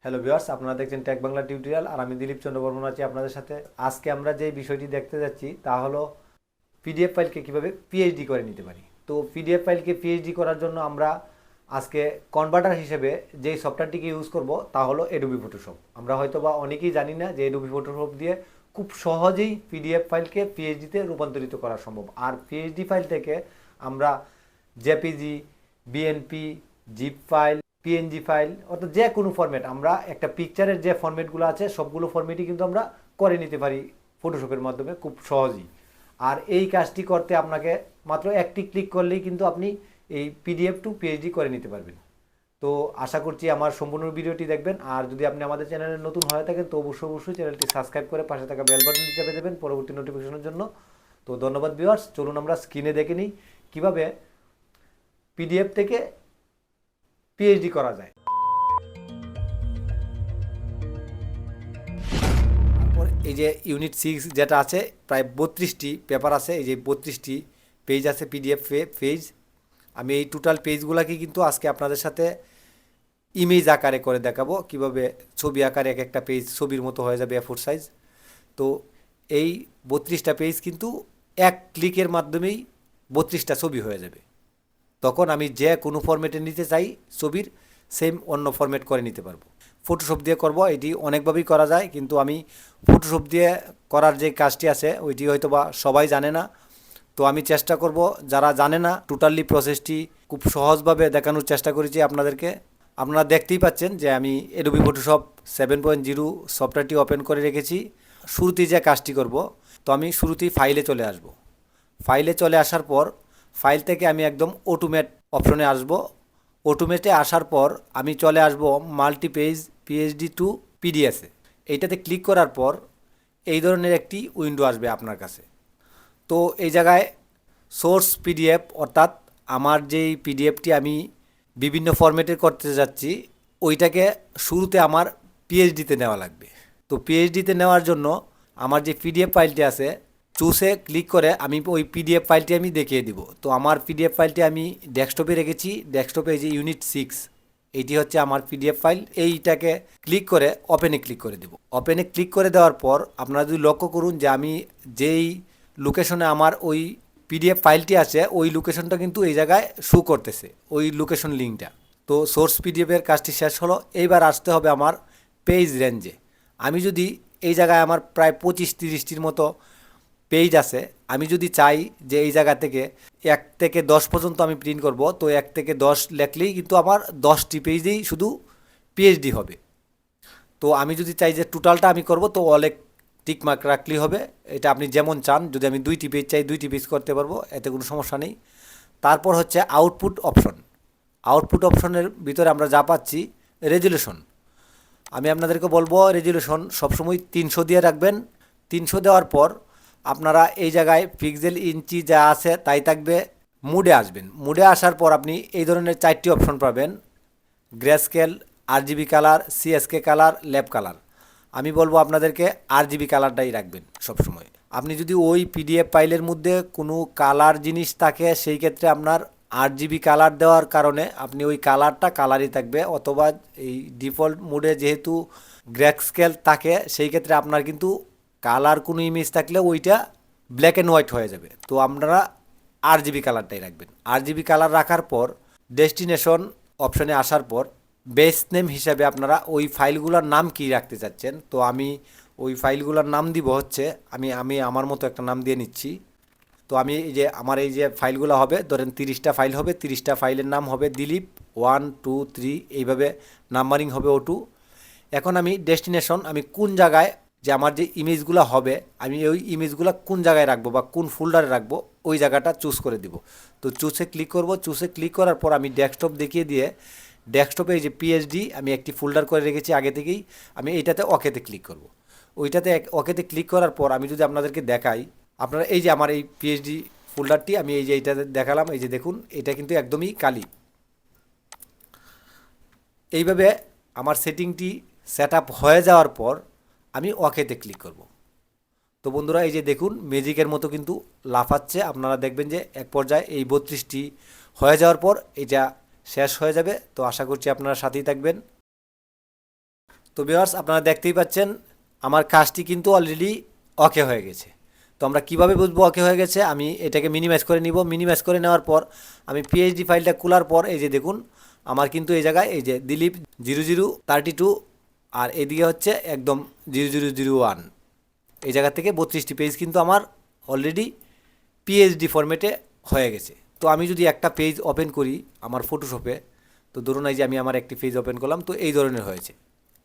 Hello viewers, আপনারা দেখছেন take Bangla tutorial আর আমি দিলীপ চন্দ্র বর্মন আছি আপনাদের সাথে। আজকে আমরা যে বিষয়টি দেখতে যাচ্ছি তা হলো পিডিএফ ফাইলকে কিভাবে পিএইচডি করে নিতে পারি। তো পিডিএফ ফাইলকে পিএইচডি করার জন্য আমরা আজকে কনভার্টার হিসেবে যেই সফটওয়্যারটিকে ইউজ করব তা হলো অ্যাডোবি ফটোশপ। আমরা হয়তো বা অনেকেই জানি না যে অ্যাডোবি ফটোশপ দিয়ে খুব সহজেই পিডিএফ ফাইলকে পিএইচডিতে রূপান্তরিত করা সম্ভব। আর পিএইচডি ফাইল থেকে আমরা JPG, BMP, zip file, PNG file অর্থাৎ যে কোনো ফরম্যাট, আমরা একটা পিকচারের যে ফরম্যাটগুলো আছে সবগুলো ফরম্যাটই কিন্তু আমরা করে নিতে পারি ফটোশপের মাধ্যমে খুব সহজেই। আর এই কাজটি করতে আপনাকে মাত্র একটি ক্লিক করলেই কিন্তু আপনি এই পিডিএফ টু পিএইচডি করে নিতে পারবেন। তো আশা করছি আমার সম্পূর্ণ ভিডিওটি দেখবেন। আর যদি আপনি আমাদের চ্যানেলে নতুন হয়ে থাকেন তো অবশ্যই চ্যানেলটি সাবস্ক্রাইব করে পাশে থাকা বেল বাটনটি চেপে দেবেন পরবর্তী নোটিফিকেশনের জন্য। তো ধন্যবাদ ভিউয়ার্স, চলুন আমরা স্ক্রিনে দেখে নিই কীভাবে পিডিএফ থেকে পিএইচডি করা যায়। তারপর এই যে ইউনিট 6 যেটা আছে, প্রায় 32টি পেপার আছে, এই যে 32টি পেজ আছে পিডিএফ পেজ। আমি এই টোটাল পেজগুলোকে কিন্তু আজকে আপনাদের সাথে ইমেজ আকারে করে দেখাবো, কিভাবে ছবি আকারে এক একটা পেজ ছবির মতো হয়ে যাবে A4 সাইজ। তো এই 32টা পেজ কিন্তু এক ক্লিকের মাধ্যমেই 32টা ছবি হয়ে যাবে। তখন আমি যে কোনো ফরম্যাটে নিতে চাই ছবির সেম অন্য ফরম্যাট করে নিতে পারবো। ফটোশপ দিয়ে করব, এটি অনেকভাবেই করা যায়, কিন্তু আমি ফটোশপ দিয়ে করার যে কাজটি আছে ওইটি হয়তো বা সবাই জানে না। তো আমি চেষ্টা করব যারা জানে না টোটালি প্রসেসটি খুব সহজভাবে দেখানোর চেষ্টা করেছি আপনাদেরকে। আপনারা দেখতেই পাচ্ছেন যে আমি অ্যাডোবি ফটোশপ 7.0 সফটওয়্যারটি ওপেন করে রেখেছি। শুরুতেই যে কাজটি করব, তো আমি শুরুতেই ফাইলে চলে আসব। ফাইলে চলে আসার পর ফাইল থেকে আমি একদম অটোমেট অপশনে আসব। অটোমেটে আসার পর আমি চলে আসব মাল্টিপেজ পিএইচডি টু পিডিএফে। এইটাতে ক্লিক করার পর এই ধরনের একটি উইন্ডো আসবে আপনার কাছে। তো এই জায়গায় সোর্স পিডিএফ অর্থাৎ আমার যেই পিডিএফটি আমি বিভিন্ন ফরম্যাটে করতে যাচ্ছি ওইটাকে শুরুতে আমার পিএইচডিতে নেওয়া লাগবে। তো পিএইচডিতে নেওয়ার জন্য আমার যে পিডিএফ ফাইলটি আছে চুজে ক্লিক করে আমি ওই পিডিএফ ফাইলটি আমি দেখিয়ে দিব। তো আমার পিডিএফ ফাইলটি আমি ডেস্কটপে রেখেছি। ডেস্কটপে যে ইউনিট 6 এইটি হচ্ছে আমার পিডিএফ ফাইল। এইটাকে ক্লিক করে ওপেনে ক্লিক করে দেব। ওপেনে ক্লিক করে দেওয়ার পর আপনারা যদি লক্ষ্য করুন যে আমি যেই লোকেশনে আমার ওই পিডিএফ ফাইলটি আছে ওই লোকেশনটা কিন্তু এই জায়গায় শো করতেছে, ওই লোকেশন লিঙ্কটা। তো সোর্স পিডিএফের কাজটি শেষ হলো। এইবার আসতে হবে আমার পেজ রেঞ্জে। আমি যদি এই জায়গায় আমার প্রায় 25-30টির মতো পেজ আছে, আমি যদি চাই যে এই জায়গা থেকে 1 থেকে 10 পর্যন্ত আমি প্রিন্ট করব, তো 1 থেকে 10 লেখলেই কিন্তু আমার 10টি পেজেই শুধু পিএইচডি হবে। তো আমি যদি চাই যে টোটালটা আমি করব, তো অনেক টিক মার্ক রাখলেই হবে। এটা আপনি যেমন চান, যদি আমি 2টি পেজ চাই 2টি পেজ করতে পারবো, এতে কোনো সমস্যা নেই। তারপর হচ্ছে আউটপুট অপশন। আউটপুট অপশনের ভিতরে আমরা যা পাচ্ছি রেজুলেশন। আমি আপনাদেরকে বলবো রেজুলেশন সবসময় 300 দিয়ে রাখবেন। 300 দেওয়ার পর আপনারা এই জায়গায় পিক্সেল ইঞ্চি যা আছে তাই থাকবে। মুডে আসবেন। মুডে আসার পর আপনি এই ধরনের 4টি অপশন পাবেন: greyscale, RGB colour, CSK colour, lab colour. আমি বলবো আপনাদেরকে আরজিবি কালারটাই রাখবেন সবসময়। আপনি যদি ওই পিডিএফ ফাইলের মধ্যে কোনো কালার জিনিস থাকে সেই ক্ষেত্রে আপনার আরজিবি কালার দেওয়ার কারণে আপনি ওই কালারটা কালারই থাকবে, অথবা এই ডিফল্ট মোডে যেহেতু গ্রেস্কেল থাকে সেই ক্ষেত্রে আপনার কিন্তু কালার কোনো ইমেজ থাকলে ওইটা ব্ল্যাক অ্যান্ড হোয়াইট হয়ে যাবে। তো আপনারা আরজিবি কালারটাই রাখবেন। আরজিবি কালার রাখার পর ডেস্টিনেশন অপশনে আসার পর বেস নেম হিসাবে আপনারা ওই ফাইলগুলোর নাম কি রাখতে চাচ্ছেন। তো আমি ওই ফাইলগুলোর নাম দিব হচ্ছে আমি আমি আমার মতো একটা নাম দিয়ে নিচ্ছি। তো আমি এই যে আমার এই যে ফাইলগুলো হবে, ধরেন 30টা ফাইল হবে, 30টা ফাইলের নাম হবে দিলীপ 1 2 3, এইভাবে নাম্বারিং হবে O2। এখন আমি ডেস্টিনেশন, আমি কোন জায়গায় যে আমার যে ইমেজগুলো হবে আমি ওই ইমেজগুলো কোন জায়গায় রাখবো বা কোন ফোল্ডারে রাখবো ওই জায়গাটা চুজ করে দিব। তো চুজে ক্লিক করব। চুজে ক্লিক করার পর আমি ডেস্কটপ দেখিয়ে দিয়ে ডেস্কটপে এই যে পিএইচডি আমি একটি ফোল্ডার করে রেখেছি আগে থেকেই, আমি এইটাতে ওকেতে ক্লিক করব। ওইটাতে ওকেতে ক্লিক করার পর আমি যদি আপনাদেরকে দেখাই, আপনারা এই যে আমার এই পিএইচডি ফোল্ডারটি আমি এই যে এইটাতে দেখালাম, এই যে দেখুন এটা কিন্তু একদমই কালি। এইভাবে আমার সেটিংটি সেট আপ হয়ে যাওয়ার পর আমি ওকেতে ক্লিক করব। তো বন্ধুরা এই যে দেখুন ম্যাজিকের মতো কিন্তু লাফাচ্ছে। আপনারা দেখবেন যে এক পর্যায়ে এই 32টি হয়ে যাওয়ার পর এটা শেষ হয়ে যাবে। তো আশা করছি আপনারা সাথেই থাকবেন। তো ভিউয়ার্স আপনারা দেখতেই পাচ্ছেন আমার কাজটি কিন্তু অলরেডি ওকে হয়ে গেছে। তো আমরা কিভাবে বুঝবো ওকে হয়ে গেছে, আমি এটাকে মিনিমাইজ করে নিব। মিনিমাইজ করে নেওয়ার পর আমি পিএইচডি ফাইলটা খোলার পর এই যে দেখুন আমার কিন্তু এই জায়গায় এই যে দিলীপ 0032 আর এদিকে হচ্ছে একদম 0001 এই জায়গা থেকে 32টি পেজ কিন্তু আমার অলরেডি পিএইচডি ফরম্যাটে হয়ে গেছে। তো আমি যদি একটা পেজ ওপেন করি আমার ফটোশপে, তো ধরুন এই যে আমি আমার একটি পেজ ওপেন করলাম, তো এই ধরনের হয়েছে।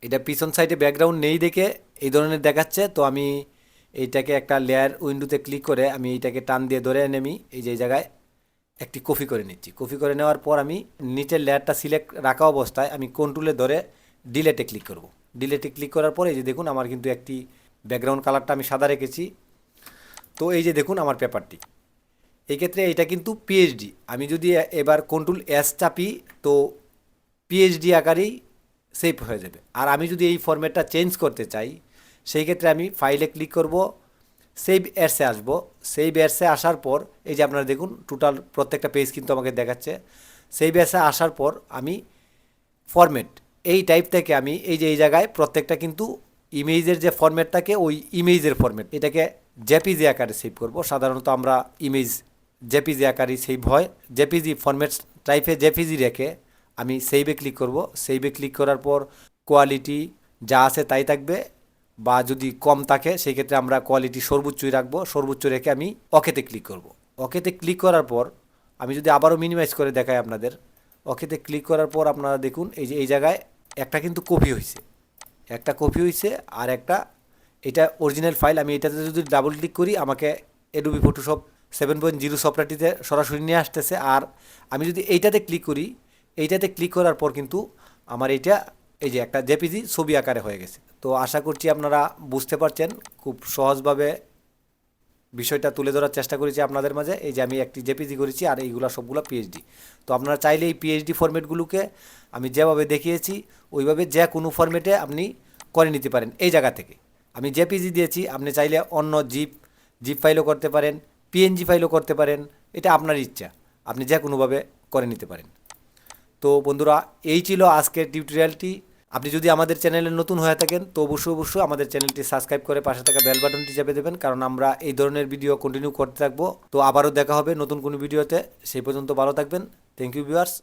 এটা পিছন সাইডে ব্যাকগ্রাউন্ড নেই দেখে এই ধরনের দেখাচ্ছে। তো আমি এইটাকে একটা লেয়ার উইন্ডোতে ক্লিক করে আমি এইটাকে টান দিয়ে ধরে এনে আমি এই যে এই জায়গায় একটি কপি করে নিচ্ছি। কপি করে নেওয়ার পর আমি নিচের লেয়ারটা সিলেক্ট রাখা অবস্থায় আমি কন্ট্রোলে ধরে ডিলেটে ক্লিক করব। ডিলেটে ক্লিক করার পরে এই যে দেখুন আমার কিন্তু একটি ব্যাকগ্রাউন্ড কালারটা আমি সাদা রেখেছি। তো এই যে দেখুন আমার পেপারটি, এই ক্ষেত্রে এটা কিন্তু পিএইচডি। আমি যদি এবার কন্ট্রোল এস চাপি তো পিএইচডি আকারেই সেভ হয়ে যাবে। আর আমি যদি এই ফরম্যাটটা চেঞ্জ করতে চাই সেই ক্ষেত্রে আমি ফাইলে ক্লিক করব, সেভ এডসে আসব। সেভ এডসে আসার পর এই যে আপনারা দেখুন টোটাল প্রত্যেকটা পেজ কিন্তু আমাকে দেখাচ্ছে। সেভ এডসে আসার পর আমি ফরম্যাট এই টাইপ থেকে আমি এই যে এই জায়গায় প্রত্যেকটা কিন্তু ইমেজের যে ফরম্যাট থাকে ওই ইমেজের ফরম্যাট এটাকে জেপিজি আকারে সেভ করব। সাধারণত আমরা ইমেজ জেপিজি আকারে সেভ হয়। জেপিজি ফরম্যাট টাইপে জেপিজি রেখে আমি সেভে ক্লিক করব। সেভে ক্লিক করার পর কোয়ালিটি যা আছে তাই থাকবে, বা যদি কম থাকে সেই ক্ষেত্রে আমরা কোয়ালিটি সর্বোচ্চই রাখবো। সর্বোচ্চ রেখে আমি ওকেতে ক্লিক করব। ওকেতে ক্লিক করার পর আমি যদি আবারও মিনিমাইজ করে দেখাই আপনাদের, ওকেতে ক্লিক করার পর আপনারা দেখুন এই যে এই জায়গায় একটা কিন্তু কপি হয়েছে, একটা কপি হয়েছে আর একটা এটা অরিজিনাল ফাইল। আমি এটাতে যদি ডাবল ক্লিক করি আমাকে অ্যাডোবি ফটোশপ 7.0 সফটওয়্যারটিতে সরাসরি নিয়ে আসতেছে। আর আমি যদি এইটাতে ক্লিক করি, এইটাতে ক্লিক করার পর কিন্তু আমার এইটা এই যে একটা জেপিজি ছবি আকারে হয়ে গেছে। তো আশা করছি আপনারা বুঝতে পারছেন, খুব সহজভাবে বিষয়টা তুলে ধরার চেষ্টা করেছি আপনাদের মাঝে। এই যে আমি একটি জেপিজি করেছি আর এইগুলো সবগুলো পিএইচডি। তো আপনারা চাইলে এই পিএইচডি ফরম্যাটগুলোকে আমি যেভাবে দেখিয়েছি ওইভাবে যে কোনো ফরম্যাটে আপনি করে নিতে পারেন। এই জায়গা থেকে আমি জেপিজি দিয়েছি, আপনি চাইলে অন্য জিপ ফাইলও করতে পারেন, পিএনজি ফাইলও করতে পারেন, এটা আপনার ইচ্ছা, আপনি যে কোনোভাবে করে নিতে পারেন। তো বন্ধুরা এই ছিল আজকের টিউটোরিয়ালটি। আপনি যদি আমাদের চ্যানেলে নতুন হয়ে থাকেন তো অবশ্যই আমাদের চ্যানেলটি সাবস্ক্রাইব করে পাশে থাকা বেল বাটনটি চেপে দেবেন, কারণ আমরা এই ধরনের ভিডিও কন্টিনিউ করতে থাকবো। তো আবারও দেখা হবে নতুন কোনো ভিডিওতে, সেই পর্যন্ত ভালো থাকবেন। Thank you viewers.